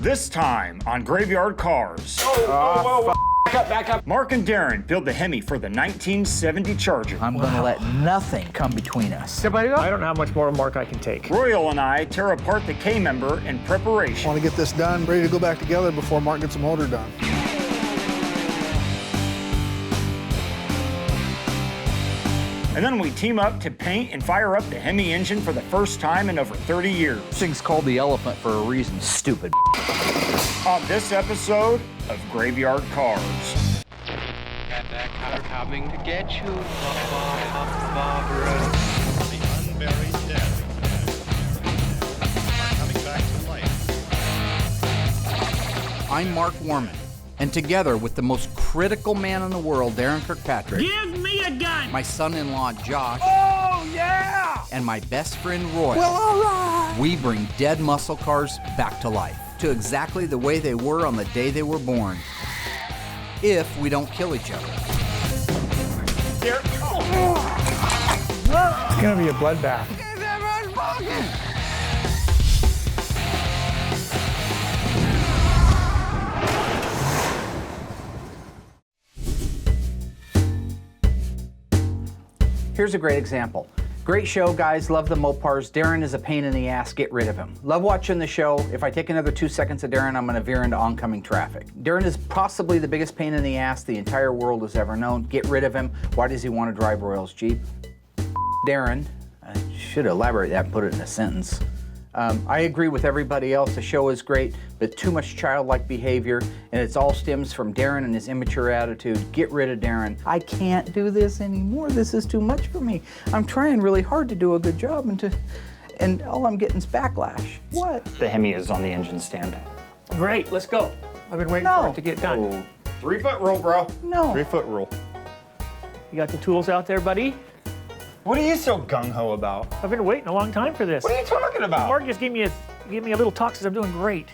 This time on Graveyard Carz. Back up. Mark and Darren build the Hemi for the 1970 Charger. I'm gonna let nothing come between us. I don't know how much more Mark I can take. Royal and I tear apart the K-member in preparation. Want to get this done, ready to go back together before Mark gets the motor done. And then we team up to paint and fire up the Hemi engine for the first time in over 30 years. This thing's called the elephant for a reason, stupid. On this episode of Graveyard Carz. Got that car coming to get you, Barbara. The unburied dead are coming back to life. I'm Mark Warman, and together with the most critical man in the world, Darren Kirkpatrick. Give me a gun! My son-in-law, Josh. Oh, yeah! And my best friend, Roy. Well, all right! We bring dead muscle cars back to life, to exactly the way they were on the day they were born. If we don't kill each other. It's gonna be a bloodbath. Here's a great example. Great show, guys. Love the Mopars. Darren is a pain in the ass. Get rid of him. Love watching the show. If I take another 2 seconds of Darren, I'm going to veer into oncoming traffic. Darren is possibly the biggest pain in the ass the entire world has ever known. Get rid of him. Why does he want to drive Royal's Jeep? Darren. I should elaborate that and put it in a sentence. I agree with everybody else. The show is great, but too much childlike behavior, and it all stems from Darren and his immature attitude. Get rid of Darren. I can't do this anymore. This is too much for me. I'm trying really hard to do a good job, and all I'm getting is backlash. What? The Hemi is on the engine stand. Great, let's go. I've been waiting for it to get done. 3-foot rule, bro. No. 3-foot rule. You got the tools out there, buddy? What are you so gung-ho about? I've been waiting a long time for this. What are you talking about? Mark just gave me a little talk, says I'm doing great.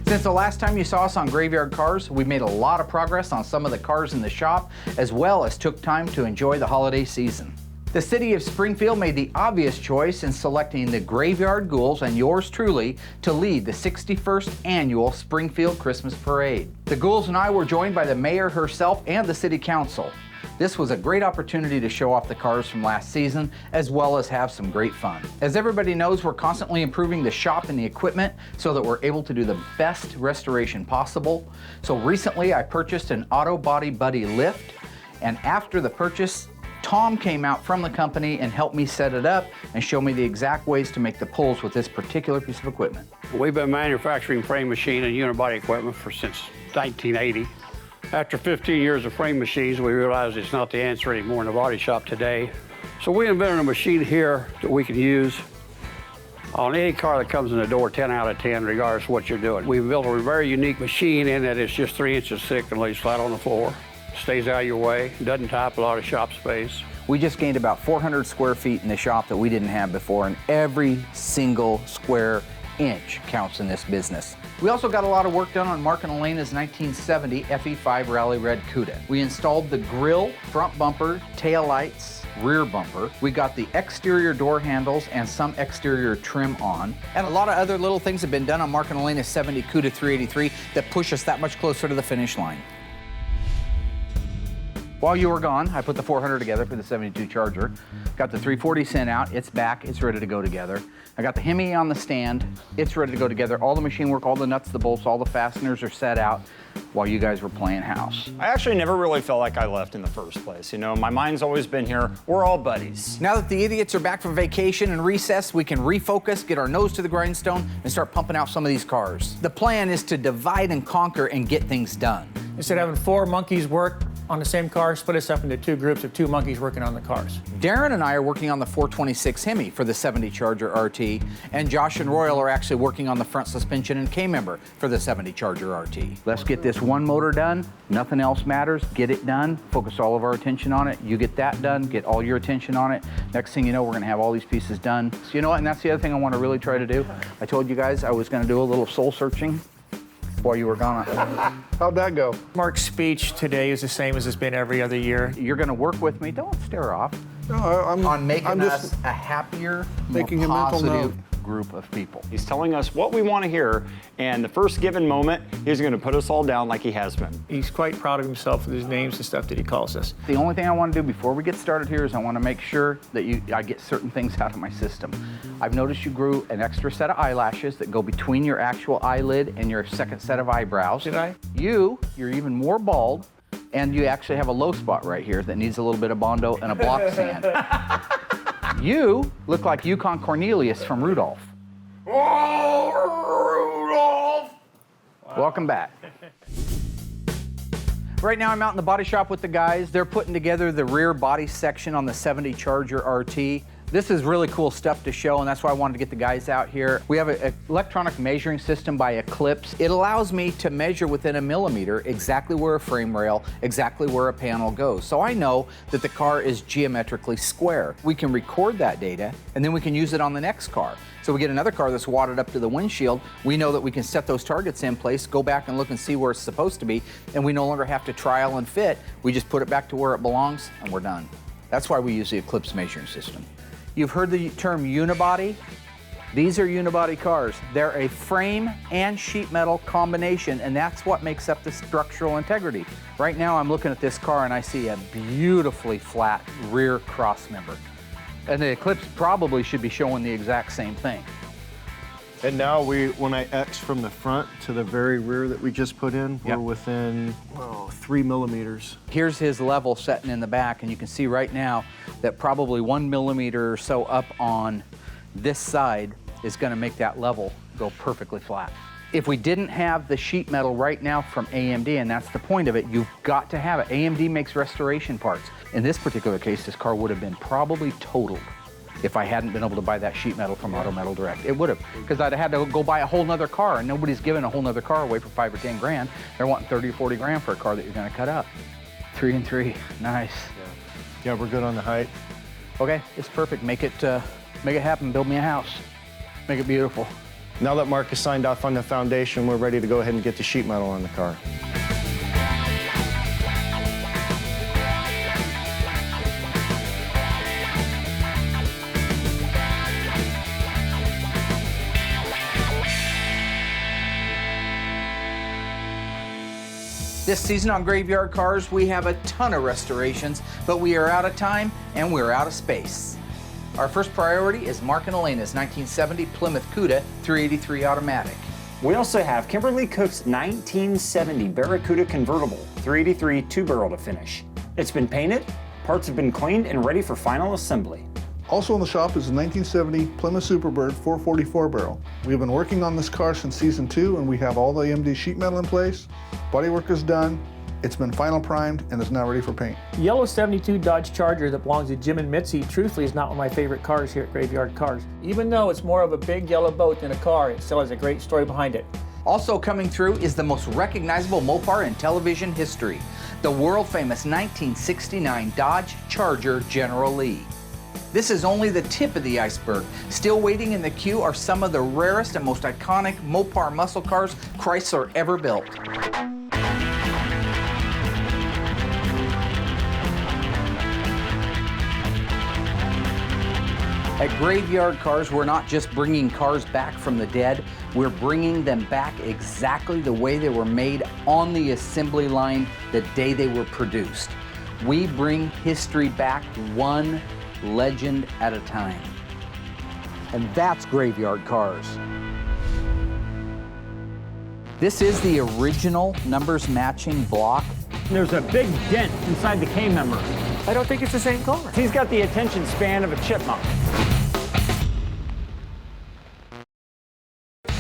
Since the last time you saw us on Graveyard Carz, we made a lot of progress on some of the cars in the shop, as well as took time to enjoy the holiday season. The city of Springfield made the obvious choice in selecting the Graveyard Ghouls and yours truly to lead the 61st annual Springfield Christmas Parade. The Ghouls and I were joined by the mayor herself and the city council. This was a great opportunity to show off the cars from last season, as well as have some great fun. As everybody knows, we're constantly improving the shop and the equipment so that we're able to do the best restoration possible. So recently I purchased an Auto Body Buddy lift, and after the purchase, Tom came out from the company and helped me set it up and show me the exact ways to make the pulls with this particular piece of equipment. We've been manufacturing frame machine and unibody equipment since 1980. After 15 years of frame machines, we realized it's not the answer anymore in the body shop today. So we invented a machine here that we can use on any car that comes in the door, 10 out of 10, regardless of what you're doing. We've built a very unique machine in that it's just 3 inches thick and lays flat on the floor. Stays out of your way, doesn't tie up a lot of shop space. We just gained about 400 square feet in the shop that we didn't have before, and every single square inch counts in this business. We also got a lot of work done on Mark and Elena's 1970 FE5 Rally Red Cuda. We installed the grille, front bumper, tail lights, rear bumper. We got the exterior door handles and some exterior trim on. And a lot of other little things have been done on Mark and Elena's 70 Cuda 383 that push us that much closer to the finish line. While you were gone, I put the 400 together for the 72 Charger. Got the 340 sent out, it's back, it's ready to go together. I got the Hemi on the stand, it's ready to go together. All the machine work, all the nuts, the bolts, all the fasteners are set out while you guys were playing house. I actually never really felt like I left in the first place. You know, my mind's always been here. We're all buddies. Now that the idiots are back from vacation and recess, we can refocus, get our nose to the grindstone, and start pumping out some of these cars. The plan is to divide and conquer and get things done. Instead of having 4 monkeys work on the same car, split us up into 2 groups of 2 monkeys working on the cars. Darren and I are working on the 426 Hemi for the 70 Charger RT, and Josh and Royal are actually working on the front suspension and K-member for the 70 Charger RT. Let's get this one motor done. Nothing else matters. Get it done. Focus all of our attention on it. You get that done. Get all your attention on it. Next thing you know, we're going to have all these pieces done. So you know what? And that's the other thing I want to really try to do. I told you guys I was going to do a little soul searching while you were gone. How'd that go? Mark's speech today is the same as it's been every other year. You're going to work with me. Don't stare off. No, I'm on making I'm us just a happier, making more a mental positive note. group of people. He's telling us what we want to hear, and the first given moment, he's going to put us all down like he has been. He's quite proud of himself with his names and stuff that he calls us. The only thing I want to do before we get started here is I want to make sure that I get certain things out of my system. I've noticed you grew an extra set of eyelashes that go between your actual eyelid and your second set of eyebrows. Did I? You're even more bald, and you actually have a low spot right here that needs a little bit of Bondo and a block sand. You look like Yukon Cornelius from Rudolph. Oh, Rudolph! Welcome back. Right now I'm out in the body shop with the guys. They're putting together the rear body section on the 70 Charger RT. This is really cool stuff to show, and that's why I wanted to get the guys out here. We have an electronic measuring system by Eclipse. It allows me to measure within a millimeter exactly where a frame rail, exactly where a panel goes. So I know that the car is geometrically square. We can record that data, and then we can use it on the next car. So we get another car that's wadded up to the windshield. We know that we can set those targets in place, go back and look and see where it's supposed to be, and we no longer have to trial and fit. We just put it back to where it belongs, and we're done. That's why we use the Eclipse measuring system. You've heard the term unibody. These are unibody cars. They're a frame and sheet metal combination, and that's what makes up the structural integrity. Right now I'm looking at this car and I see a beautifully flat rear cross member. And the Eclipse probably should be showing the exact same thing. And now when I X from the front to the very rear that we just put in, we're within 3 millimeters. Here's his level setting in the back, and you can see right now that probably 1 millimeter or so up on this side is gonna make that level go perfectly flat. If we didn't have the sheet metal right now from AMD, and that's the point of it, you've got to have it. AMD makes restoration parts. In this particular case, this car would have been probably totaled if I hadn't been able to buy that sheet metal from Auto Metal Direct. It would have, because I'd have had to go buy a whole nother car, and nobody's giving a whole nother car away for 5 or 10 grand. They're wanting 30 or 40 grand for a car that you're gonna cut up. 3 and 3, nice. Yeah, we're good on the height. Okay, it's perfect. Make it happen, build me a house. Make it beautiful. Now that Mark has signed off on the foundation, we're ready to go ahead and get the sheet metal on the car. This season on Graveyard Cars, we have a ton of restorations, but we are out of time and we're out of space. Our first priority is Mark and Elena's 1970 Plymouth Cuda 383 automatic. We also have Kimberly Cook's 1970 Barracuda convertible, 383 two-barrel to finish. It's been painted, parts have been cleaned and ready for final assembly. Also in the shop is a 1970 Plymouth Superbird 444 barrel. We've been working on this car since season 2, and we have all the AMD sheet metal in place. Bodywork is done. It's been final primed and is now ready for paint. Yellow 72 Dodge Charger that belongs to Jim and Mitzi, truthfully, is not one of my favorite cars here at Graveyard Cars. Even though it's more of a big yellow boat than a car, it still has a great story behind it. Also coming through is the most recognizable Mopar in television history, the world-famous 1969 Dodge Charger General Lee. This is only the tip of the iceberg. Still waiting in the queue are some of the rarest and most iconic Mopar muscle cars Chrysler ever built. At Graveyard Cars, we're not just bringing cars back from the dead, we're bringing them back exactly the way they were made on the assembly line the day they were produced. We bring history back one legend at a time. And that's Graveyard Cars. This is the original numbers matching block. There's a big dent inside the K member. I don't think it's the same car. He's got the attention span of a chipmunk.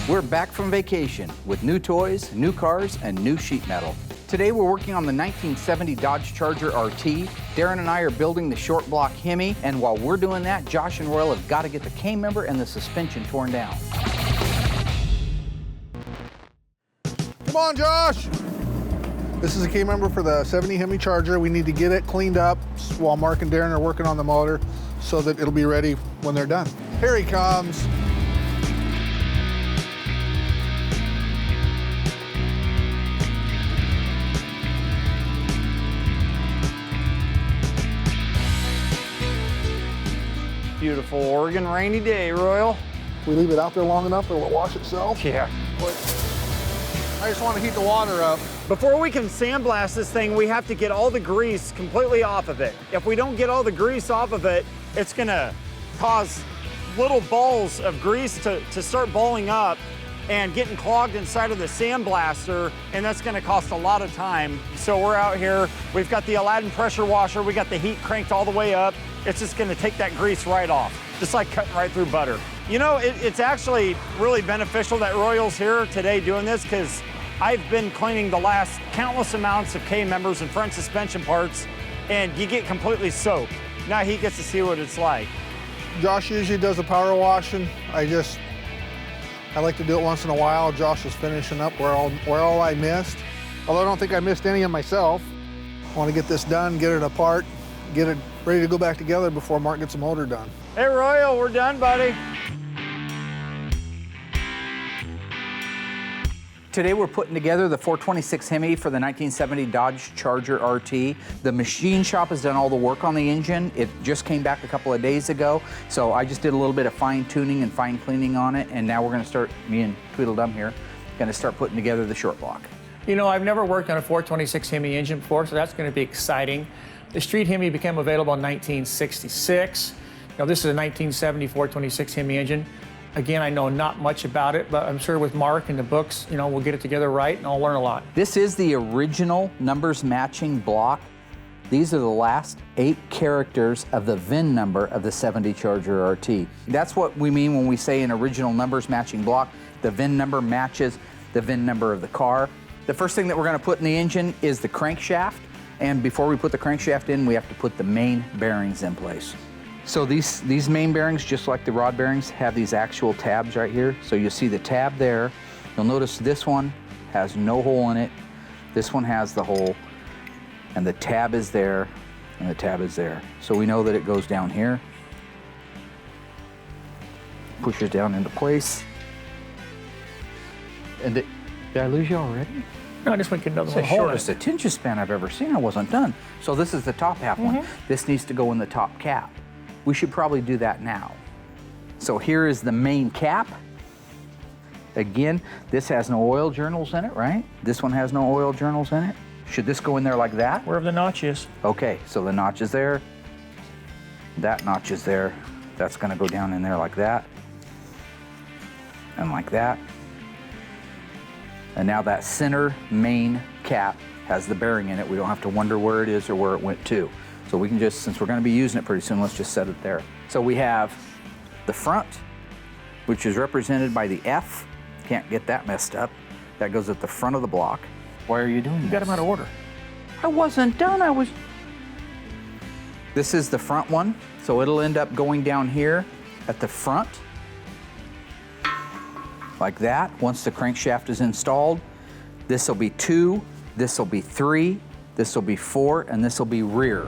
We're back from vacation with new toys, new cars, and new sheet metal. Today we're working on the 1970 Dodge Charger RT. Darren and I are building the short block Hemi, and while we're doing that, Josh and Royal have got to get the K member and the suspension torn down. Come on, Josh! This is a K member for the 70 Hemi Charger. We need to get it cleaned up while Mark and Darren are working on the motor so that it'll be ready when they're done. Here he comes. Beautiful Oregon rainy day, Royal. We leave it out there long enough, it'll wash itself. Yeah. I just want to heat the water up. Before we can sandblast this thing, we have to get all the grease completely off of it. If we don't get all the grease off of it, it's gonna cause little balls of grease to start balling up and getting clogged inside of the sandblaster, and that's gonna cost a lot of time. So we're out here, we've got the Aladdin pressure washer, we got the heat cranked all the way up. It's just gonna take that grease right off, just like cutting right through butter. You know, it's actually really beneficial that Royal's here today doing this, because I've been cleaning the last countless amounts of K members and front suspension parts, and you get completely soaked. Now he gets to see what it's like. Josh usually does the power washing. I like to do it once in a while. Josh was finishing up where all I missed. Although I don't think I missed any of myself. I want to get this done, get it apart, get it ready to go back together before Mark gets the motor done. Hey Royal, we're done, buddy. Today we're putting together the 426 Hemi for the 1970 Dodge Charger RT. The machine shop has done all the work on the engine. It just came back a couple of days ago, so I just did a little bit of fine tuning and fine cleaning on it, and now we're gonna start, me and Tweedledum here, gonna start putting together the short block. You know, I've never worked on a 426 Hemi engine before, so that's going to be exciting. The street Hemi became available in 1966. You know, this is a 1970 426 Hemi engine. Again, I know not much about it, but I'm sure with Mark and the books, you know, we'll get it together right and I'll learn a lot. This is the original numbers matching block. These are the last 8 characters of the VIN number of the 70 Charger RT. That's what we mean when we say an original numbers matching block. The VIN number matches the VIN number of the car. The first thing that we're going to put in the engine is the crankshaft. And before we put the crankshaft in, we have to put the main bearings in place. So these main bearings, just like the rod bearings, have these actual tabs right here. So you'll see the tab there. You'll notice this one has no hole in it. This one has the hole, and the tab is there, and the tab is there. So we know that it goes down here, pushes down into place. And did I lose you already? No, I just went to another It's one. the shortest attention span I've ever seen. I wasn't done. So this is the top half one. This needs to go in the top cap. We should probably do that now. So here is the main cap. Again, this has no oil journals in it, right? This one has no oil journals in it. Should this go in there like that? Wherever the notch is. Okay, so the notch is there. That notch is there. That's gonna go down in there like that. And like that. And now that center main cap has the bearing in it. We don't have to wonder where it is or where it went to. So we can just, since we're gonna be using it pretty soon, let's just set it there. So we have the front, which is represented by the F. Can't get that messed up. That goes at the front of the block. Why are you doing this? You got them out of order. I wasn't done, This is the front one, so it'll end up going down here at the front, like that. Once the crankshaft is installed, this will be 2, this will be 3, this will be 4, and this will be rear.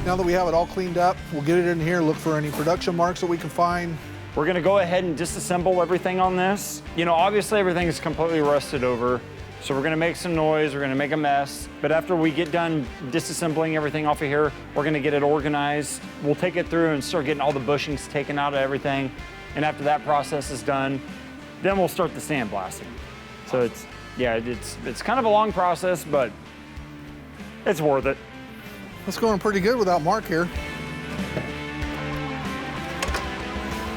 Now that we have it all cleaned up, we'll get it in here, look for any production marks that we can find. We're gonna go ahead and disassemble everything on this. You know, obviously everything is completely rusted over, so we're gonna make some noise, we're gonna make a mess, but after we get done disassembling everything off of here, we're gonna get it organized. We'll take it through and start getting all the bushings taken out of everything, and after that process is done, then we'll start the sandblasting. So it's kind of a long process, but it's worth it. It's going pretty good without Mark here.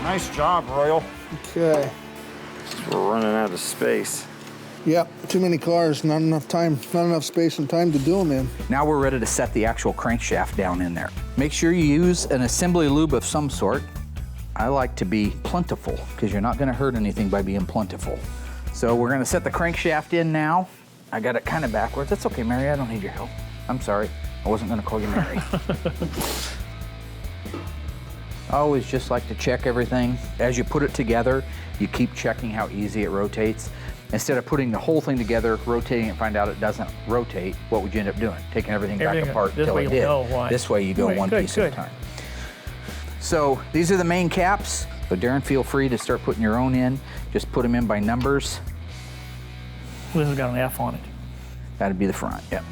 Nice job, Royal. Okay. We're running out of space. Yep, too many cars, not enough time, not enough space and time to do them in. Now we're ready to set the actual crankshaft down in there. Make sure you use an assembly lube of some sort. I like to be plentiful, because you're not gonna hurt anything by being plentiful. So we're gonna set the crankshaft in now. I got it kind of backwards. That's okay, Mary, I don't need your help. I'm sorry, I wasn't gonna call you Mary. I always just like to check everything. As you put it together, you keep checking how easy it rotates. Instead of putting the whole thing together, rotating it, find out it doesn't rotate, what would you end up doing? Taking everything back apart until it did. This way you go one piece at a time. So these are the main caps. So Darren, feel free to start putting your own in. Just put them in by numbers. This has got an F on it. That'd be the front, yep.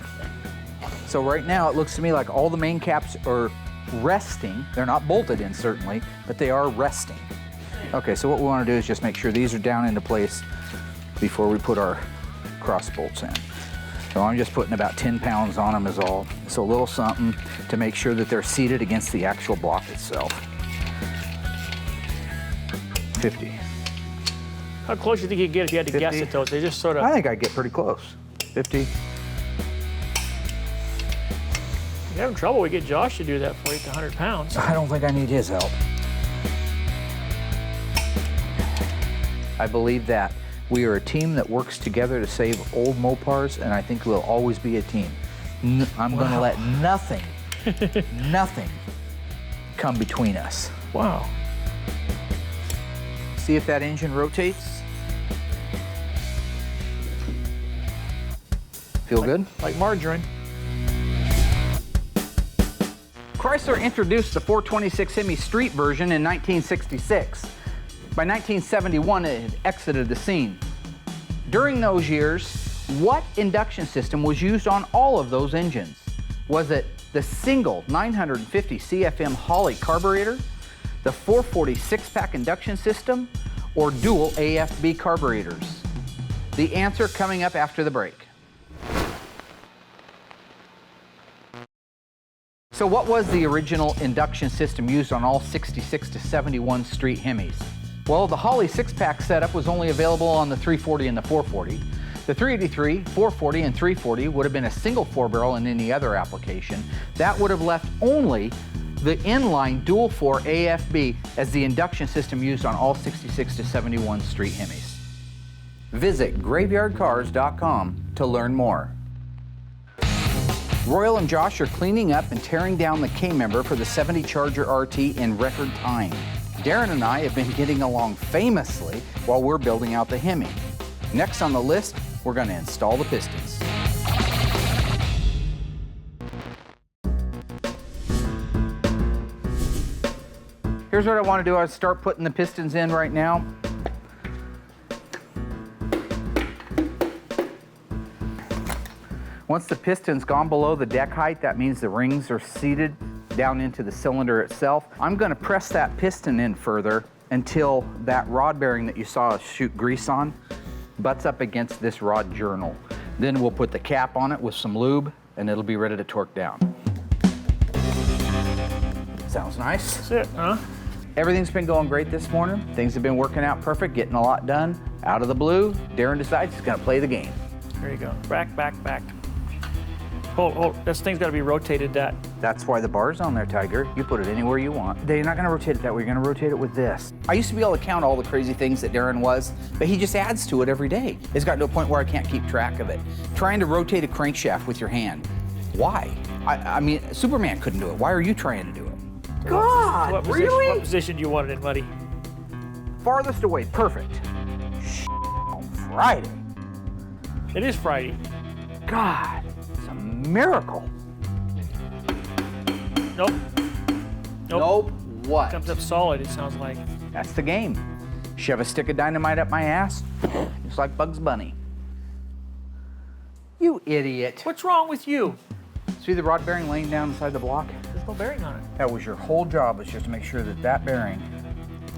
So right now it looks to me like all the main caps are resting. They're not bolted in certainly, but they are resting. Okay, so what we want to do is just make sure these are down into place before we put our cross bolts in. So I'm just putting about 10 pounds on them is all. So a little something to make sure that they're seated against the actual block itself. 50. How close do you think you'd get if you had to 50. guess it, though? They just sort of... I think I'd get pretty close. 50. You're having trouble. We get Josh to do that for you at 100 pounds. I don't think I need his help. I believe that we are a team that works together to save old Mopars, and I think we'll always be a team. I'm going to let nothing, nothing come between us. Wow. See if that engine rotates. Feel good? Like margarine. Chrysler introduced the 426 Hemi Street version in 1966. By 1971, it had exited the scene. During those years, what induction system was used on all of those engines? Was it the single 950 CFM Holley carburetor, the 440 six-pack induction system, or dual AFB carburetors? The answer coming up after the break. So what was the original induction system used on all 66 to 71 street Hemis? Well, the Holley six-pack setup was only available on the 340 and the 440. The 383, 440, and 340 would have been a single four-barrel in any other application. That would have left only the inline dual-four AFB as the induction system used on all 66 to 71 street Hemis. Visit graveyardcars.com to learn more. Royal and Josh are cleaning up and tearing down the K-member for the 70 Charger RT in record time. Darren and I have been getting along famously while we're building out the Hemi. Next on the list, we're going to install the pistons. Here's what I want to do. I start putting the pistons in right now. Once the piston's gone below the deck height, that means the rings are seated down into the cylinder itself. I'm going to press that piston in further until that rod bearing that you saw us shoot grease on butts up against this rod journal. Then we'll put the cap on it with some lube and it'll be ready to torque down. Sounds nice. That's it, huh? Everything's been going great this morning. Things have been working out perfect, getting a lot done. Out of the blue, Darren decides he's going to play the game. There you go. Back, back, back. Hold. This thing's got to be rotated that. That's why the bar's on there, Tiger. You put it anywhere you want. You're not going to rotate it that way. You're going to rotate it with this. I used to be able to count all the crazy things that Darren was, but he just adds to it every day. It's gotten to a point where I can't keep track of it. Trying to rotate a crankshaft with your hand. Why? I mean, Superman couldn't do it. Why are you trying to do it? God, What position do you want it in, buddy? Farthest away. Perfect. On Friday. It is Friday. God, it's a miracle. Nope. Nope. What? Comes up solid, it sounds like. That's the game. Shove a stick of dynamite up my ass, just like Bugs Bunny. You idiot. What's wrong with you? See the rod bearing laying down inside the block? There's no bearing on it. That was your whole job, was just to make sure that that bearing.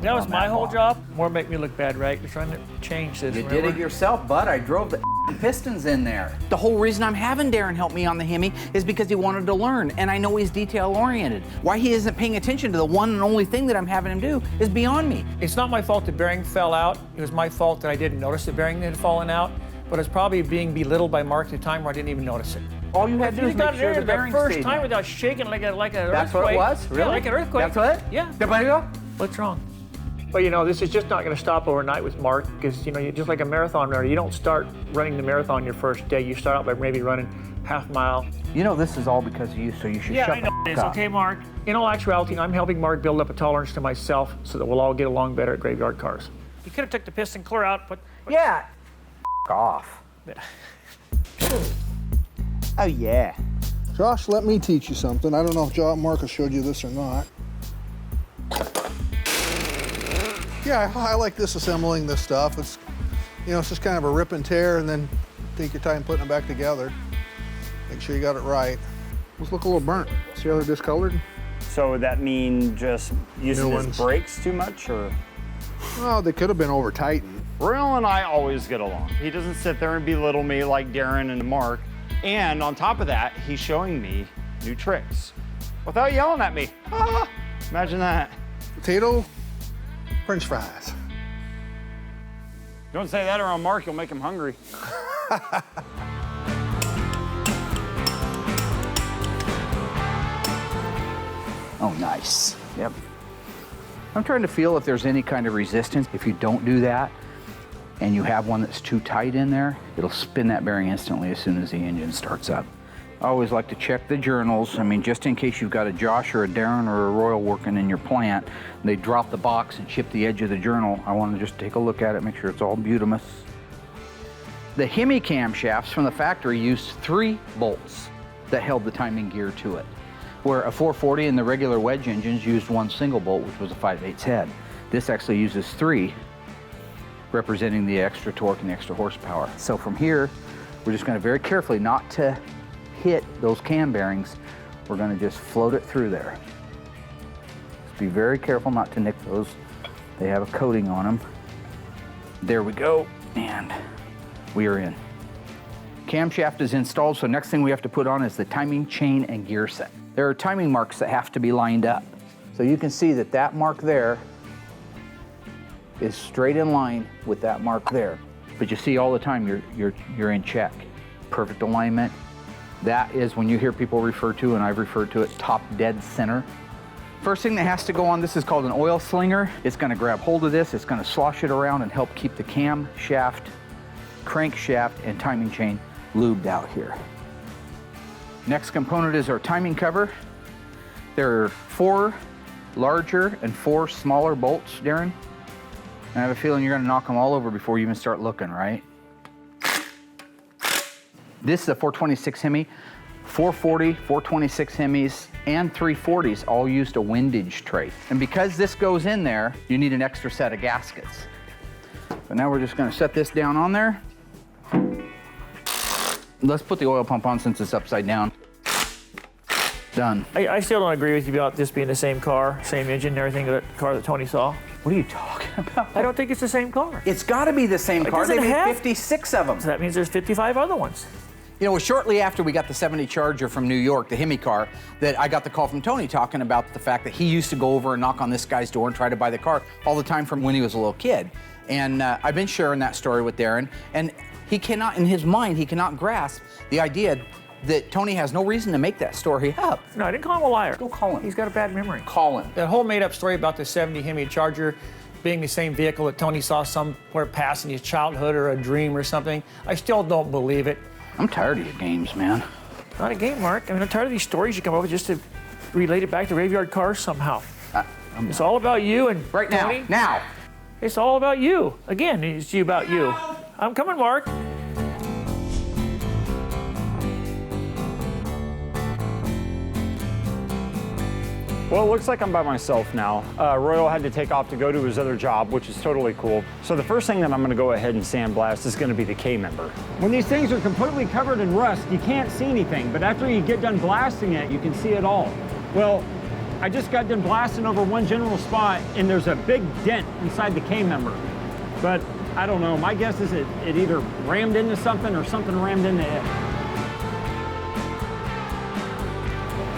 That was on my that whole block. job. More make me look bad, right? You're trying to change this. You remember? did it yourself, bud. I drove the pistons in there. The whole reason I'm having Darren help me on the Hemi is because he wanted to learn, and I know he's detail-oriented. Why he isn't paying attention to the one and only thing that I'm having him do is beyond me. It's not my fault the bearing fell out. It was my fault that I didn't notice the bearing had fallen out, but it's probably being belittled by Mark at the time where I didn't even notice it. All you had to do is You got make it sure in the the bearing first stayed time in. without shaking like an earthquake. That's what it was? Really? Yeah, like an earthquake. That's it? Yeah. There you go. What's wrong? Well, you know, this is just not going to stop overnight with Mark because, you know, you're just like a marathon runner. You don't start running the marathon your first day. You start out by maybe running half mile. You know this is all because of you, so you should Yeah, shut I know the it is. f*** up. Okay, Mark. In all actuality, I'm helping Mark build up a tolerance to myself so that we'll all get along better at Graveyard Cars. You could have took the piston clear out, but... Yeah. F*** off. Oh, yeah. Josh, let me teach you something. I don't know if Marcus showed you this or not. Yeah, I like disassembling this stuff. It's, you know, it's just kind of a rip and tear, and then take your time putting it back together. Make sure you got it right. Those look a little burnt. See how they're discolored? So would that mean just using New his ones. brakes too much, or? Oh, they could have been over tightened. Royal and I always get along. He doesn't sit there and belittle me like Darren and Mark. And on top of that, he's showing me new tricks without yelling at me. Ah, imagine that. Potato, French fries. Don't say that around Mark, you'll make him hungry. Oh, nice. Yep. I'm trying to feel if there's any kind of resistance. If you don't do that and you have one that's too tight in there, it'll spin that bearing instantly as soon as the engine starts up. I always like to check the journals. I mean, just in case you've got a Josh or a Darren or a Royal working in your plant, and they drop the box and chip the edge of the journal, I want to just take a look at it, make sure it's all butymous. The Hemi camshafts from the factory used 3 bolts that held the timing gear to it, where a 440 and the regular wedge engines used 1 single bolt, which was a 5/8 head. This actually uses 3, representing the extra torque and the extra horsepower. So from here, we're just going to very carefully, not to hit those cam bearings, we're going to just float it through there. Just be very careful not to nick those. They have a coating on them. There we go, and we are in. Camshaft is installed, so next thing we have to put on is the timing chain and gear set. There are timing marks that have to be lined up. So you can see that that mark there is straight in line with that mark there. But you see all the time you're in check. Perfect alignment. That is when you hear people refer to, and I've referred to it, top dead center. First thing that has to go on, this is called an oil slinger. It's gonna grab hold of this, it's gonna slosh it around and help keep the cam shaft, crankshaft, and timing chain lubed out here. Next component is our timing cover. There are 4 larger and 4 smaller bolts, Darren. And I have a feeling you're gonna knock them all over before you even start looking, right? This is a 426 Hemi, 440, 426 Hemis, and 340s all used a windage tray. And because this goes in there, you need an extra set of gaskets. So now we're just gonna set this down on there. Let's put the oil pump on since it's upside down. Done. I still don't agree with you about this being the same car, same engine and everything, the car that Tony saw. What are you talking about? I don't think it's the same car. It's gotta be the same car. They doesn't made have- 56 of them. So that means there's 55 other ones. You know, it was shortly after we got the 70 Charger from New York, the Hemi car, that I got the call from Tony talking about the fact that he used to go over and knock on this guy's door and try to buy the car all the time from when he was a little kid. And I've been sharing that story with Darren, and he cannot, in his mind, he cannot grasp the idea that Tony has no reason to make that story up. No, I didn't call him a liar. Go call him. He's got a bad memory. Call him. That whole made-up story about the 70 Hemi Charger being the same vehicle that Tony saw somewhere past in his childhood or a dream or something, I still don't believe it. I'm tired of your games, man. Not a game, Mark. I mean, I'm tired of these stories you come up with just to relate it back to Graveyard Carz somehow. It's all about you and Right Tony. now. It's all about you. Again, it's you about you. I'm coming, Mark. Well, it looks like I'm by myself now. Royal had to take off to go to his other job, which is totally cool. So the first thing that I'm gonna go ahead and sandblast is gonna be the K member. When these things are completely covered in rust, you can't see anything, but after you get done blasting it, you can see it all. Well, I just got done blasting over one general spot, and there's a big dent inside the K member. But I don't know, my guess is it either rammed into something or something rammed into it.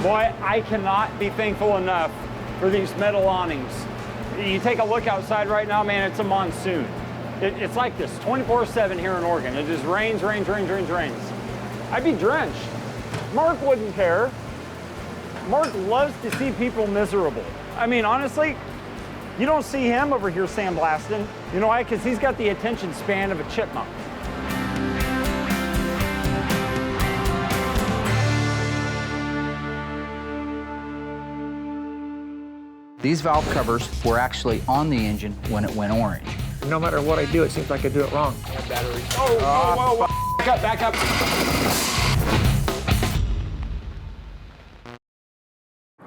Boy, I cannot be thankful enough for these metal awnings. You take a look outside right now, man, it's a monsoon. It's like this 24/7 here in Oregon. It just rains, rains, rains, rains, rains. I'd be drenched. Mark wouldn't care. Mark loves to see people miserable. I mean, honestly, you don't see him over here sandblasting. You know why? Because he's got the attention span of a chipmunk. These valve covers were actually on the engine when it went orange. No matter what I do, it seems like I do it wrong. Battery. Oh, whoa, whoa, whoa. Back up, back up.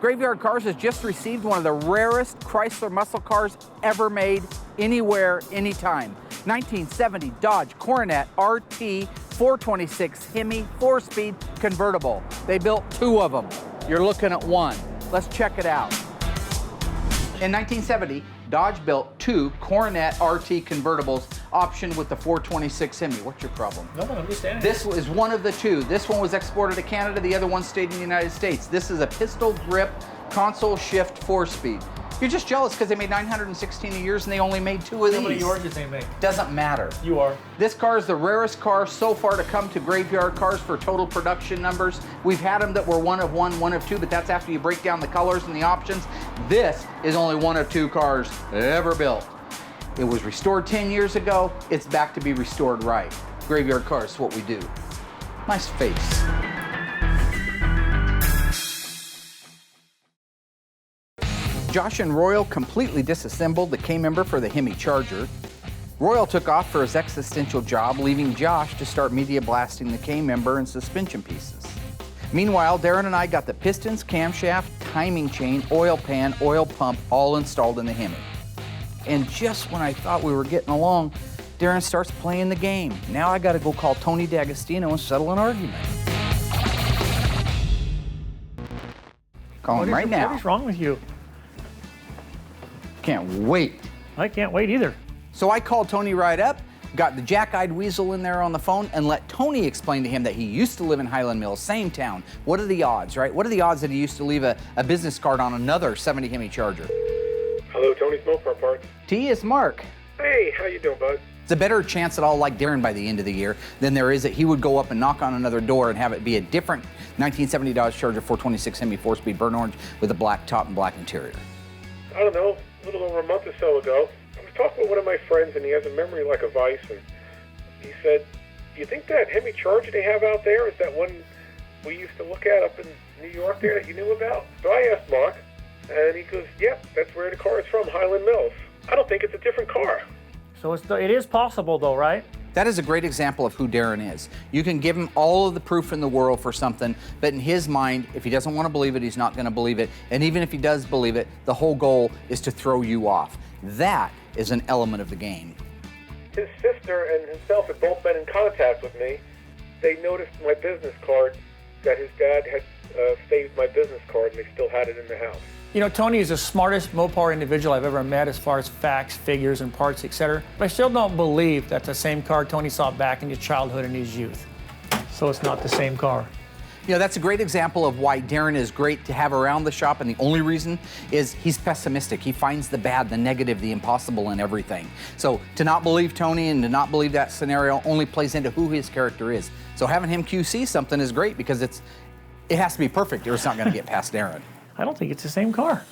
Graveyard Carz has just received one of the rarest Chrysler muscle cars ever made, anywhere, anytime. 1970 Dodge Coronet RT 426 Hemi 4-speed convertible. They built 2 of them. You're looking at one. Let's check it out. In 1970, Dodge built 2 Coronet RT convertibles optioned with the 426 Hemi. What's your problem? No, I'm just standing. This is one of the 2. This one was exported to Canada, the other one stayed in the United States. This is a pistol grip console shift 4-speed. You're just jealous because they made 916 a year and they only made 2 of these. How many yours did they make? Doesn't matter. You are. This car is the rarest car so far to come to Graveyard Cars for total production numbers. We've had them that were 1 of 1, 1 of 2, but that's after you break down the colors and the options. This is only 1 of 2 cars ever built. It was restored 10 years ago. It's back to be restored right. Graveyard Cars is what we do. Nice face. Josh and Royal completely disassembled the K-member for the Hemi Charger. Royal took off for his existential job, leaving Josh to start media blasting the K-member and suspension pieces. Meanwhile, Darren and I got the pistons, camshaft, timing chain, oil pan, oil pump all installed in the Hemi. And just when I thought we were getting along, Darren starts playing the game. Now I gotta go call Tony D'Agostino and settle an argument. Call him right now. What is wrong with you? Can't wait. I can't wait either. So I called Tony right up, got the jack-eyed weasel in there on the phone, and let Tony explain to him that he used to live in Highland Mills, same town. What are the odds, right? What are the odds that he used to leave a business card on another 70 Hemi Charger? Hello, Tony Smoke Car Parts. T, it's Mark. Hey, how you doing, bud? It's a better chance that I'll like Darren by the end of the year than there is that he would go up and knock on another door and have it be a different 1970 Dodge Charger 426 Hemi 4-speed burnt orange with a black top and black interior. I don't know, a little over a month or so ago, I was talking with one of my friends, and he has a memory like a vice, and he said, do you think that Hemi Charger they have out there is that one we used to look at up in New York there that you knew about? So I asked Mark, and he goes, yep, that's where the car is from, Highland Mills. I don't think it's a different car. So it is possible though, right? That is a great example of who Darren is. You can give him all of the proof in the world for something, but in his mind, if he doesn't want to believe it, he's not going to believe it. And even if he does believe it, the whole goal is to throw you off. That is an element of the game. His sister and himself had both been in contact with me. They noticed my business card, that his dad had saved my business card, and they still had it in the house. You know, Tony is the smartest Mopar individual I've ever met as far as facts, figures, and parts, etc. But I still don't believe that's the same car Tony saw back in his childhood and his youth. So it's not the same car. You know, that's a great example of why Darren is great to have around the shop, and the only reason is he's pessimistic. He finds the bad, the negative, the impossible in everything. So to not believe Tony and to not believe that scenario only plays into who his character is. So having him QC something is great because it has to be perfect or it's not going to get past Darren. I don't think it's the same car.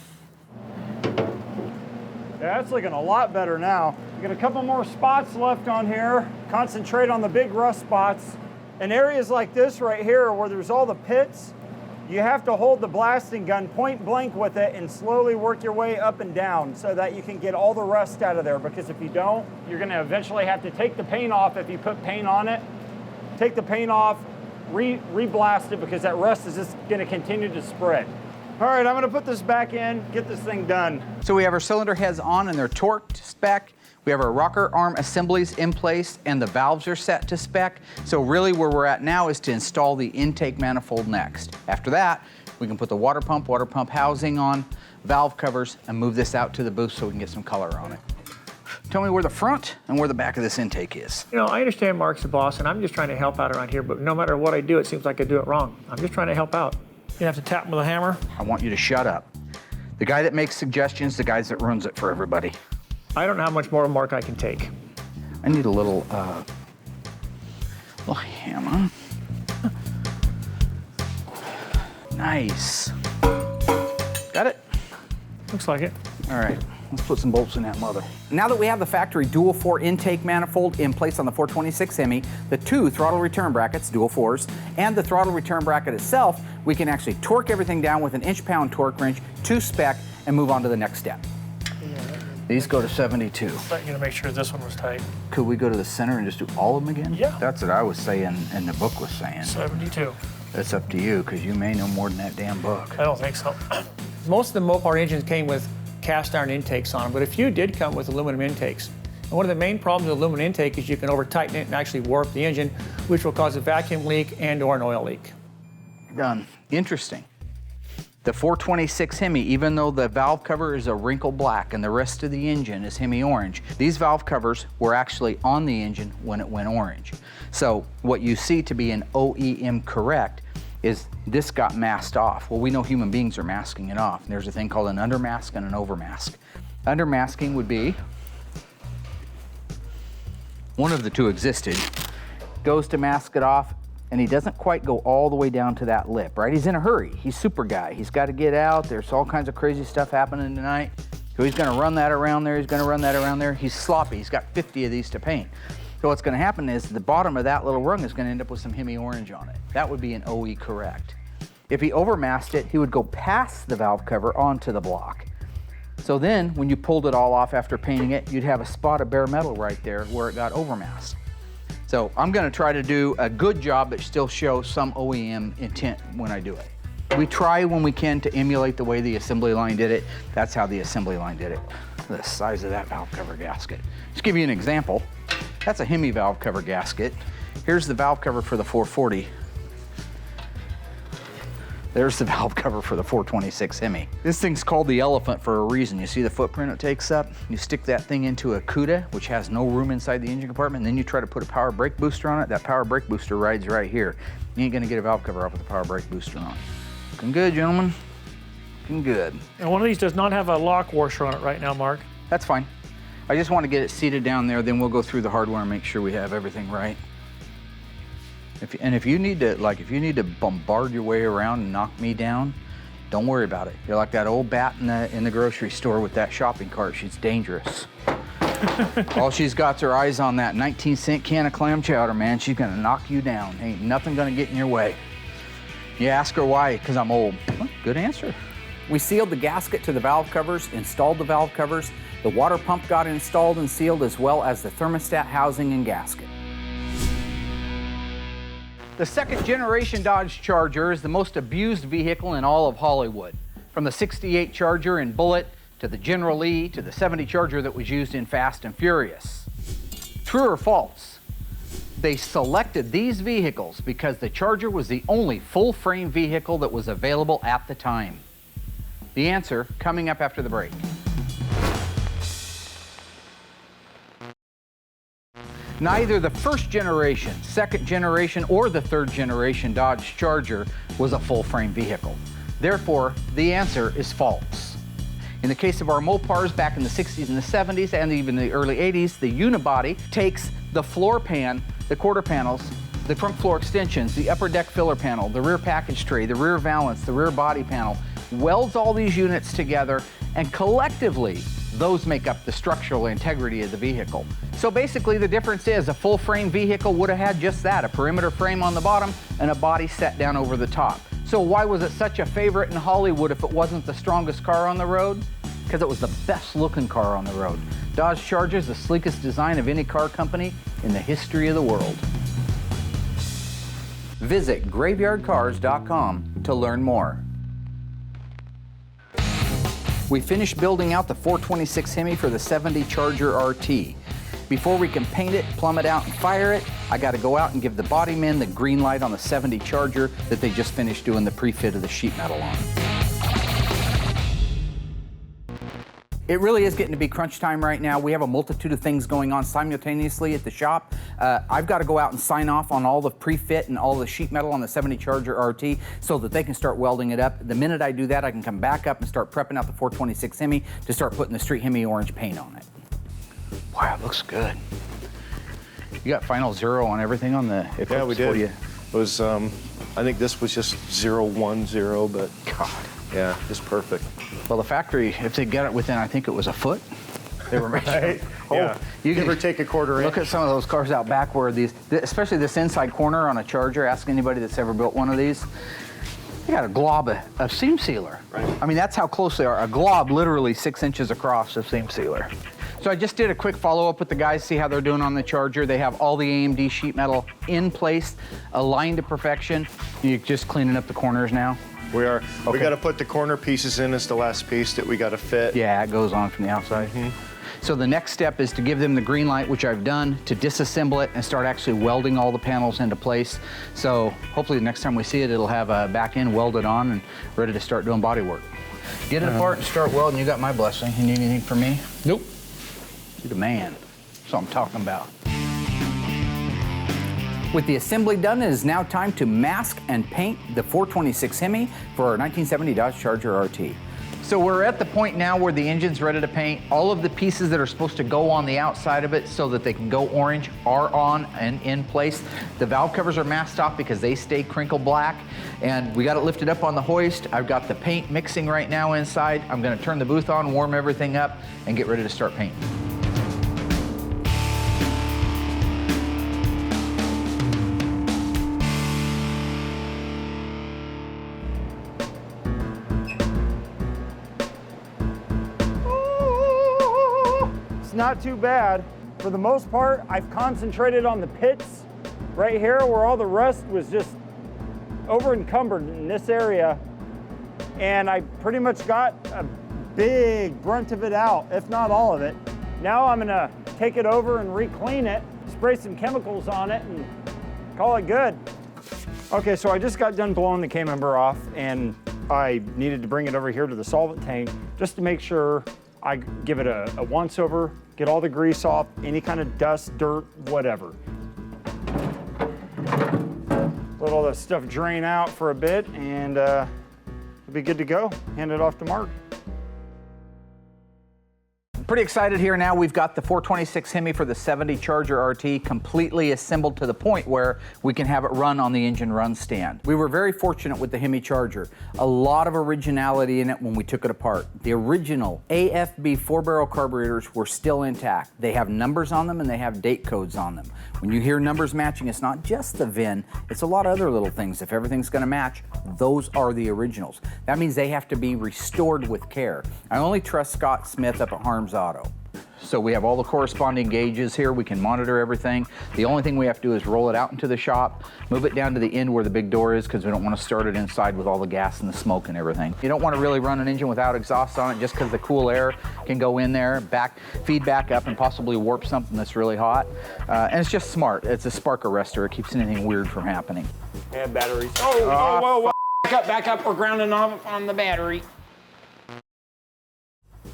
Yeah, it's looking a lot better now. We got a couple more spots left on here. Concentrate on the big rust spots. In areas like this right here where there's all the pits, you have to hold the blasting gun point blank with it and slowly work your way up and down so that you can get all the rust out of there, because if you don't, you're gonna eventually have to take the paint off if you put paint on it. Take the paint off, re-blast it, because that rust is just gonna continue to spread. All right, I'm gonna put this back in, get this thing done. So we have our cylinder heads on and they're torqued spec. We have our rocker arm assemblies in place and the valves are set to spec. So really where we're at now is to install the intake manifold next. After that, we can put the water pump housing on, valve covers, and move this out to the booth so we can get some color on it. Tell me where the front and where the back of this intake is. You know, I understand Mark's the boss and I'm just trying to help out around here, but no matter what I do, it seems like I do it wrong. I'm just trying to help out. You have to tap him with a hammer? I want you to shut up. The guy that makes suggestions, the guy that runs it for everybody. I don't know how much more of Mark I can take. I need a little hammer. Nice. Got it? Looks like it. All right, let's put some bolts in that mother. Now that we have the factory dual 4 intake manifold in place on the 426 Hemi, the 2 throttle return brackets, dual 4s, and the throttle return bracket itself, we can actually torque everything down with an inch-pound torque wrench to spec and move on to the next step. These go to 72. I'm gonna make sure this one was tight. Could we go to the center and just do all of them again? Yeah. That's what I was saying and the book was saying. 72. That's up to you, because you may know more than that damn book. I don't think so. Most of the Mopar engines came with cast iron intakes on them, but a few did come with aluminum intakes. And one of the main problems with aluminum intake is you can over-tighten it and actually warp the engine, which will cause a vacuum leak and or an oil leak. Done. Interesting. The 426 Hemi, even though the valve cover is a wrinkle black and the rest of the engine is Hemi orange, these valve covers were actually on the engine when it went orange. So what you see to be an OEM correct is this got masked off. Well, we know human beings are masking it off. There's a thing called an undermask and an overmask. Undermasking would be, one of the two existed, goes to mask it off, and he doesn't quite go all the way down to that lip, right? He's in a hurry. He's super guy. He's got to get out. There's all kinds of crazy stuff happening tonight. So he's going to run that around there. He's going to run that around there. He's sloppy. He's got 50 of these to paint. So what's going to happen is the bottom of that little rung is going to end up with some Hemi orange on it. That would be an OE correct. If he overmasked it, he would go past the valve cover onto the block. So then when you pulled it all off after painting it, you'd have a spot of bare metal right there where it got overmasked. So I'm going to try to do a good job but still show some OEM intent when I do it. We try when we can to emulate the way the assembly line did it. That's how the assembly line did it. The size of that valve cover gasket. Just give you an example. That's a Hemi valve cover gasket. Here's the valve cover for the 440. There's the valve cover for the 426 Hemi. This thing's called the elephant for a reason. You see the footprint it takes up? You stick that thing into a CUDA, which has no room inside the engine compartment, and then you try to put a power brake booster on it. That power brake booster rides right here. You ain't gonna get a valve cover off with a power brake booster on. Looking good, gentlemen. Looking good. And one of these does not have a lock washer on it right now, Mark. That's fine. I just want to get it seated down there, then we'll go through the hardware and make sure we have everything right. If you need to bombard your way around and knock me down, don't worry about it. You're like that old bat in the grocery store with that shopping cart. She's dangerous. All she's got's her eyes on that 19-cent can of clam chowder, man. She's gonna knock you down. Ain't nothing gonna get in your way. You ask her why, because I'm old. Well, good answer. We sealed the gasket to the valve covers, installed the valve covers. The water pump got installed and sealed, as well as the thermostat housing and gasket. The second generation Dodge Charger is the most abused vehicle in all of Hollywood. From the 68 Charger in Bullitt, to the General Lee, to the 70 Charger that was used in Fast and Furious. True or false? They selected these vehicles because the Charger was the only full-frame vehicle that was available at the time. The answer coming up after the break. Neither the first generation, second generation, or the third generation Dodge Charger was a full-frame vehicle. Therefore, the answer is false. In the case of our Mopars back in the 60s and the 70s and even the early 80s, the unibody takes the floor pan, the quarter panels, the trunk floor extensions, the upper deck filler panel, the rear package tray, the rear valance, the rear body panel, welds all these units together, and collectively, those make up the structural integrity of the vehicle. So basically the difference is a full frame vehicle would have had just that, a perimeter frame on the bottom and a body set down over the top. So why was it such a favorite in Hollywood if it wasn't the strongest car on the road? Because it was the best looking car on the road. Dodge Charger is the sleekest design of any car company in the history of the world. Visit graveyardcars.com to learn more. We finished building out the 426 Hemi for the 70 Charger RT. Before we can paint it, plumb it out, and fire it, I got to go out and give the body men the green light on the 70 Charger that they just finished doing the pre-fit of the sheet metal on. It really is getting to be crunch time right now. We have a multitude of things going on simultaneously at the shop. I've got to go out and sign off on all the pre-fit and all the sheet metal on the 70 Charger RT so that they can start welding it up. The minute I do that, I can come back up and start prepping out the 426 Hemi to start putting the Street Hemi orange paint on it. Wow, it looks good. You got final zero on everything on the Eclipse? Yeah, we did. You? It was, I think this was just 010, but God. Yeah, just perfect. Well, the factory, if they got it within, I think it was a foot, they were making. Right? Oh, Yeah. You Give can or take a quarter inch. Look at some of those cars out back where these, especially this inside corner on a Charger, ask anybody that's ever built one of these. You got a glob of seam sealer. Right. I mean, that's how close they are. A glob literally 6 inches across of seam sealer. So I just did a quick follow-up with the guys, see how they're doing on the Charger. They have all the AMD sheet metal in place, aligned to perfection. You're just cleaning up the corners now? We are. Okay. We got to put the corner pieces in as the last piece that we got to fit. Yeah, it goes on from the outside. So the next step is to give them the green light, which I've done, to disassemble it and start actually welding all the panels into place. So hopefully the next time we see it, it'll have a back end welded on and ready to start doing body work. Get it apart and start welding. You got my blessing. You need anything from me? Nope. You're the man. That's what I'm talking about. With the assembly done, it is now time to mask and paint the 426 Hemi for our 1970 Dodge Charger RT. So we're at the point now where the engine's ready to paint. All of the pieces that are supposed to go on the outside of it so that they can go orange are on and in place. The valve covers are masked off because they stay crinkle black. And we got it lifted up on the hoist. I've got the paint mixing right now inside. I'm gonna turn the booth on, warm everything up, and get ready to start painting. Not too bad. For the most part, I've concentrated on the pits right here where all the rust was just over encumbered in this area. And I pretty much got a big brunt of it out, if not all of it. Now I'm gonna take it over and re-clean it, spray some chemicals on it and call it good. Okay, so I just got done blowing the K-member off and I needed to bring it over here to the solvent tank just to make sure I give it a once over, get all the grease off, any kind of dust, dirt, whatever. Let all that stuff drain out for a bit and it'll be good to go. Hand it off to Mark. Pretty excited here now. We've got the 426 Hemi for the 70 Charger RT completely assembled to the point where we can have it run on the engine run stand. We were very fortunate with the Hemi Charger. A lot of originality in it when we took it apart. The original AFB 4-barrel carburetors were still intact. They have numbers on them and they have date codes on them. When you hear numbers matching, it's not just the VIN, it's a lot of other little things. If everything's gonna match, those are the originals. That means they have to be restored with care. I only trust Scott Smith up at Harms Auto. So we have all the corresponding gauges here. We can monitor everything. The only thing we have to do is roll it out into the shop, move it down to the end where the big door is because we don't want to start it inside with all the gas and the smoke and everything. You don't want to really run an engine without exhaust on it just because the cool air can go in there, feed back up and possibly warp something that's really hot. And it's just smart. It's a spark arrestor. It keeps anything weird from happening. Yeah, batteries. Whoa. Back up. We're grounding off on the battery.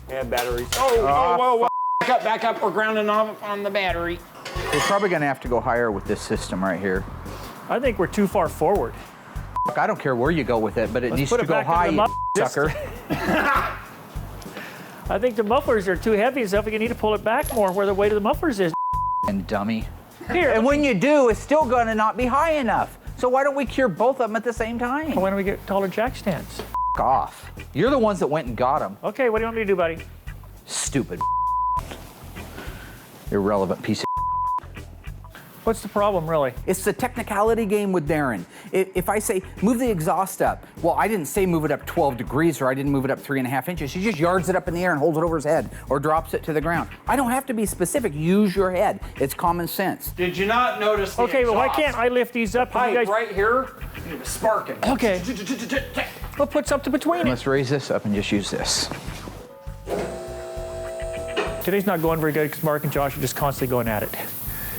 Yeah, batteries. Whoa. Back up. We're grounding off on the battery. We're probably going to have to go higher with this system right here. I think we're too far forward. Look, I don't care where you go with it, but it needs to go high, you sucker. I think the mufflers are too heavy, so you need to pull it back more where the weight of the mufflers is. And dummy. Here. And when you do, it's still going to not be high enough. So why don't we cure both of them at the same time? Why don't we get taller jack stands? F off. You're the ones that went and got them. Okay, what do you want me to do, buddy? Stupid. Irrelevant piece of. What's the problem, really? It's the technicality game with Darren. If I say, move the exhaust up, well, I didn't say move it up 12 degrees or I didn't move it up 3.5 inches. He just yards it up in the air and holds it over his head or drops it to the ground. I don't have to be specific. Use your head. It's common sense. Did you not notice the Okay, but why exhaust can't I lift these up? pipe And you guys... right here? You need to spark it. Okay. We'll put something between it. Let's raise this up and just use this. Today's not going very good because Mark and Josh are just constantly going at it.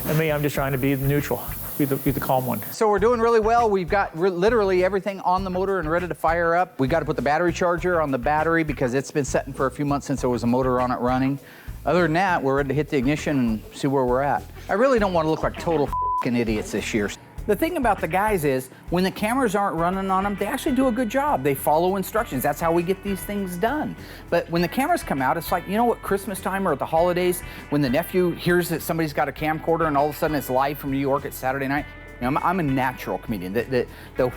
And me, I'm just trying to be the neutral, be the calm one. So we're doing really well. We've got literally everything on the motor and ready to fire up. We got to put the battery charger on the battery because it's been sitting for a few months since there was a motor on it running. Other than that, we're ready to hit the ignition and see where we're at. I really don't want to look like total f***ing idiots this year. The thing about the guys is, when the cameras aren't running on them, they actually do a good job. They follow instructions. That's how we get these things done. But when the cameras come out, it's like, you know what, Christmas time or at the holidays, when the nephew hears that somebody's got a camcorder and all of a sudden it's live from New York at Saturday night. You know, I'm a natural comedian. The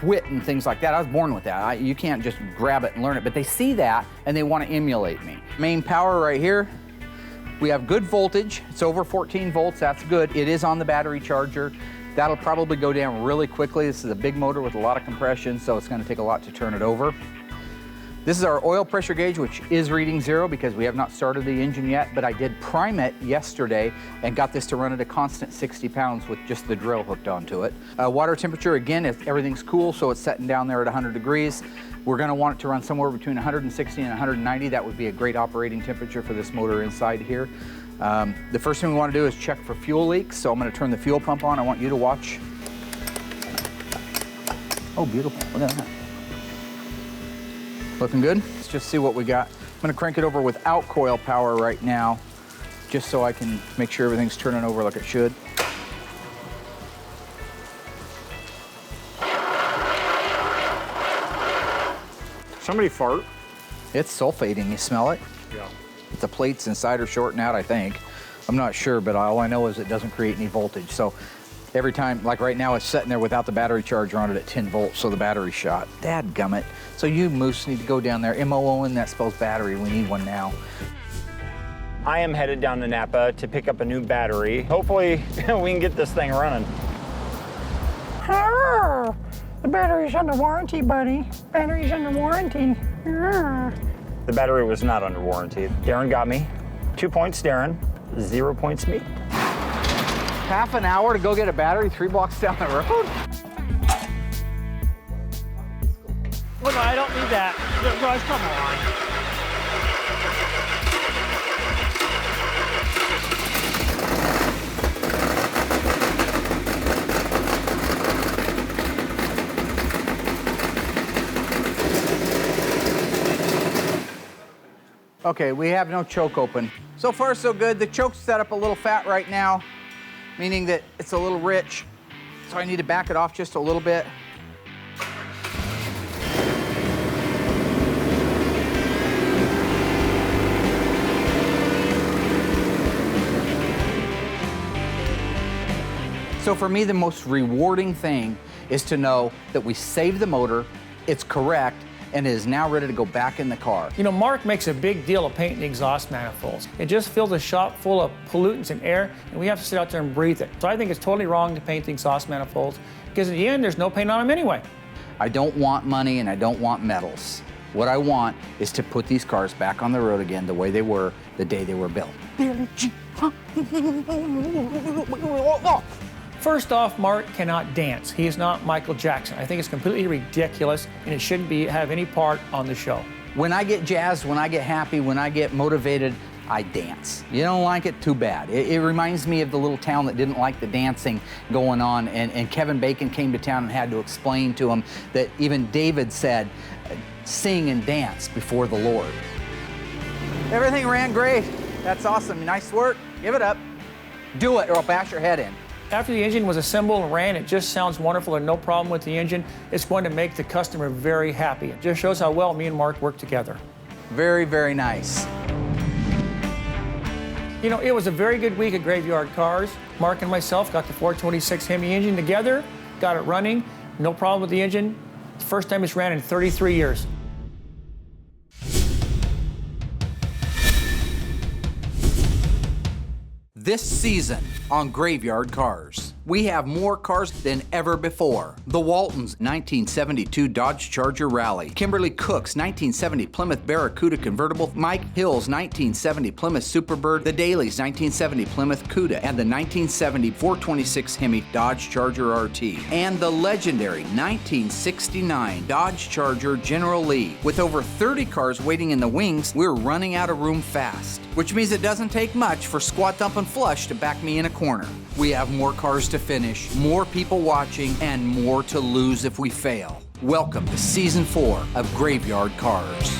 wit and things like that, I was born with that. You can't just grab it and learn it. But they see that and they want to emulate me. Main power right here. We have good voltage. It's over 14 volts. That's good. It is on the battery charger. That'll probably go down really quickly. This is a big motor with a lot of compression, so it's going to take a lot to turn it over. This is our oil pressure gauge, which is reading 0 because we have not started the engine yet, but I did prime it yesterday and got this to run at a constant 60 pounds with just the drill hooked onto it. Water temperature, again, if everything's cool, so it's setting down there at 100 degrees. We're going to want it to run somewhere between 160 and 190. That would be a great operating temperature for this motor inside here. The first thing we want to do is check for fuel leaks, so I'm going to turn the fuel pump on. I want you to watch. Oh, beautiful. Look at that. Looking good? Let's just see what we got. I'm going to crank it over without coil power right now, just so I can make sure everything's turning over like it should. Somebody fart. It's sulfating, you smell it? Yeah. The plates inside are shorting out, I think. I'm not sure, but all I know is it doesn't create any voltage. So every time, like right now, it's sitting there without the battery charger on it at 10 volts, so the battery's shot. Dadgummit. So you moose need to go down there. MOOing, that spells battery. We need one now. I am headed down to Napa to pick up a new battery. Hopefully, we can get this thing running. The battery's under warranty, buddy. Battery's under warranty. The battery was not under warranty. Darren got me. 2 points, Darren. 0 points, me. Half an hour to go get a battery 3 blocks down the road? Well, no, I don't need that. Guys, come on. Okay, we have no choke open. So far, so good. The choke's set up a little fat right now, meaning that it's a little rich. So I need to back it off just a little bit. So for me, the most rewarding thing is to know that we saved the motor, it's correct, and it is now ready to go back in the car. You know, Mark makes a big deal of painting the exhaust manifolds. It just fills the shop full of pollutants and air, and we have to sit out there and breathe it. So I think it's totally wrong to paint the exhaust manifolds, because in the end, there's no paint on them anyway. I don't want money and I don't want medals. What I want is to put these cars back on the road again the way they were the day they were built. First off, Mark cannot dance. He is not Michael Jackson. I think it's completely ridiculous, and it shouldn't have any part on the show. When I get jazzed, when I get happy, when I get motivated, I dance. You don't like it? Too bad. It reminds me of the little town that didn't like the dancing going on, and Kevin Bacon came to town and had to explain to him that even David said, sing and dance before the Lord. Everything ran great. That's awesome. Nice work. Give it up. Do it or I'll bash your head in. After the engine was assembled and ran, it just sounds wonderful and no problem with the engine. It's going to make the customer very happy. It just shows how well me and Mark work together. Very, very nice. You know, it was a very good week at Graveyard Carz. Mark and myself got the 426 Hemi engine together, got it running, no problem with the engine. First time it's ran in 33 years. This season on Graveyard Carz, we have more cars than ever before. The Waltons' 1972 Dodge Charger Rally, Kimberly Cook's 1970 Plymouth Barracuda convertible, Mike Hill's 1970 Plymouth Superbird, the Daly's 1970 Plymouth Cuda, and the 1970 426 Hemi Dodge Charger RT, and the legendary 1969 Dodge Charger General Lee. With over 30 cars waiting in the wings, we're running out of room fast, which means it doesn't take much for Squat Dump and Flush to back me in a corner. We have more cars to finish, more people watching, and more to lose if we fail. Welcome to Season 4 of Graveyard Carz.